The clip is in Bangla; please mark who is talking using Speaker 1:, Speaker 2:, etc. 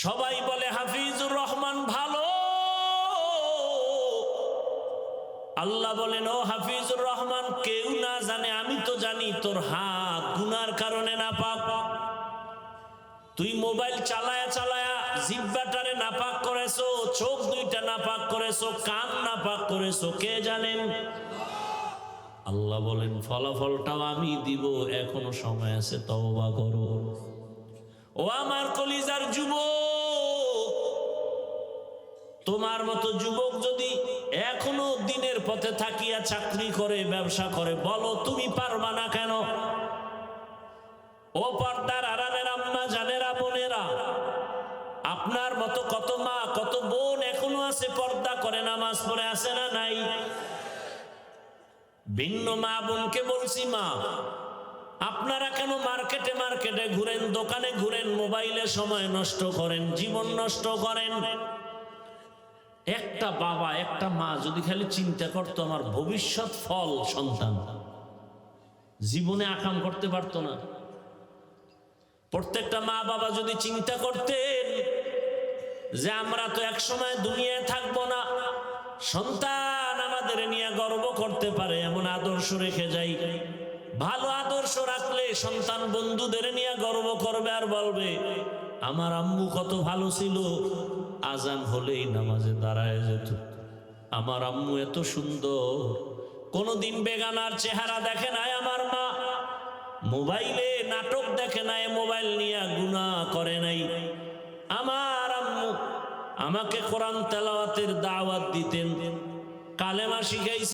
Speaker 1: সবাই বলে হাফিজুর রহমান ভালো, আল্লাহ বলেন ও হাফিজুর রহমান কেউ না জানে আমি তো জানি তোর হাত গুনার কারণে নাপাক। তুই মোবাইল চালায়া চালায়া জিহ্বাটারে নাপাক করেছো, চোখ দুইটা নাপাক করেছো, কান নাপাক করেছো, কে জানেন? আল্লাহ বলেন ফলাফলটাও আমি দিব, এখনো সময় আছে, তওবা করো। ও আমার কলিজার যুবক, তোমার মতো যুবক যদি এখনো দিনের পথে থাকিয়া চাকরি করে, ব্যবসা করে, বলো তুমি পারবা না কেন? ও পর্দার আড়ালের আম্মা জানেরা, বোনেরা, আপনার মতো কত মা কত বোন এখনো আছে, পর্দা করে নামাজ পড়ে, আছে না নাই? ভিন্ন মা বোনকে বলছি, মা আপনারা কেন মার্কেটে মার্কেটে ঘুরেন, দোকানে ঘুরেন, মোবাইলে সময় নষ্ট করেন, জীবন নষ্ট করেন? একটা বাবা একটা মা যদি খালি চিন্তা করতো আমার ভবিষ্যৎ ফল সন্তান, জীবনে আকাম করতে পারতো না। প্রত্যেকটা মা বাবা যদি চিন্তা করতেন যে আমরা তো এক সময় দুনিয়ায় থাকবো না, সন্তান আমাদের নিয়ে গর্ব করতে পারে এমন আদর্শ রেখে যাই। ভালো আদর্শ রাখলে সন্তান বন্ধুদের নিয়ে গর্ব করবে আর বলবে আমার আম্মু কত ভালো ছিল, আজান হলেই নামাজে দাঁড়ায় যেত, আমার আম্মু এত সুন্দর, কোনদিন বেগানার চেহারা দেখে নাই আমার মা, মোবাইলে নাটক দেখে নাই, মোবাইল নিয়ে গুনাহ করে নাই, আমার আম্মু আমাকে কোরআন তেলাওয়াতের দাওয়াত দিতেন, কালেমা শিখাইছেন।